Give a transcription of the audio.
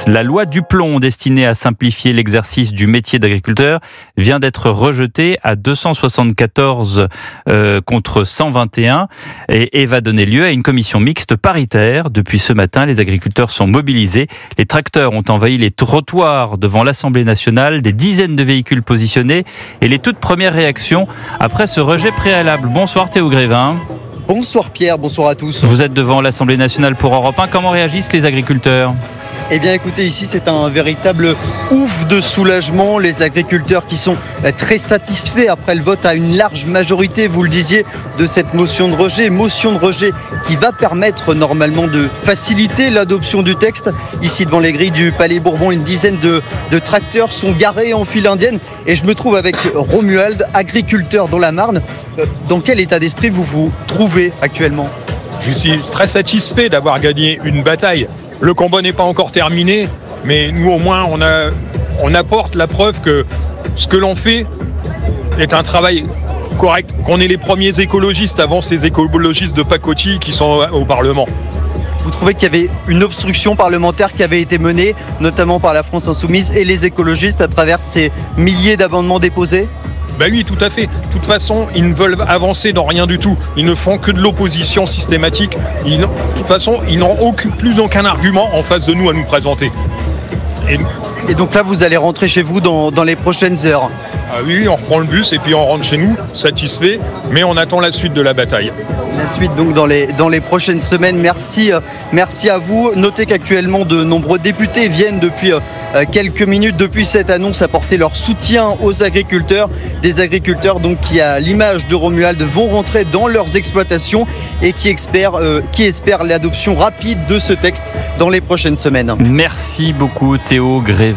La loi Duplon, destinée à simplifier l'exercice du métier d'agriculteur, vient d'être rejetée à 274 contre 121 et va donner lieu à une commission mixte paritaire. Depuis ce matin, les agriculteurs sont mobilisés. Les tracteurs ont envahi les trottoirs devant l'Assemblée nationale, des dizaines de véhicules positionnés et les toutes premières réactions après ce rejet préalable. Bonsoir Théo Grévin. Bonsoir Pierre, bonsoir à tous. Vous êtes devant l'Assemblée nationale pour Europe 1. Comment réagissent les agriculteurs ? Eh bien écoutez, ici c'est un véritable ouf de soulagement. Les agriculteurs qui sont très satisfaits après le vote à une large majorité, vous le disiez, de cette motion de rejet qui va permettre normalement de faciliter l'adoption du texte. Ici devant les grilles du Palais Bourbon, une dizaine de tracteurs sont garés en file indienne et je me trouve avec Romuald, agriculteur dans la Marne. Dans quel état d'esprit vous vous trouvez actuellement ? Je suis très satisfait d'avoir gagné une bataille. Le combat n'est pas encore terminé, mais nous au moins on apporte la preuve que ce que l'on fait est un travail correct, qu'on est les premiers écologistes avant ces écologistes de pacotille qui sont au Parlement. Vous trouvez qu'il y avait une obstruction parlementaire qui avait été menée, notamment par la France Insoumise et les écologistes à travers ces milliers d'amendements déposés ? Ben oui, tout à fait. De toute façon, ils ne veulent avancer dans rien du tout. Ils ne font que de l'opposition systématique. De toute façon, ils n'ont plus aucun argument en face de nous à nous présenter. Et donc là, vous allez rentrer chez vous dans les prochaines heures ? Ah oui, on reprend le bus et puis on rentre chez nous, satisfait, mais on attend la suite de la bataille. La suite donc dans les prochaines semaines. Merci à vous. Notez qu'actuellement de nombreux députés viennent depuis quelques minutes depuis cette annonce apporter leur soutien aux agriculteurs. Des agriculteurs donc qui, à l'image de Romuald, vont rentrer dans leurs exploitations et qui espèrent l'adoption rapide de ce texte dans les prochaines semaines. Merci beaucoup Théo Grévin.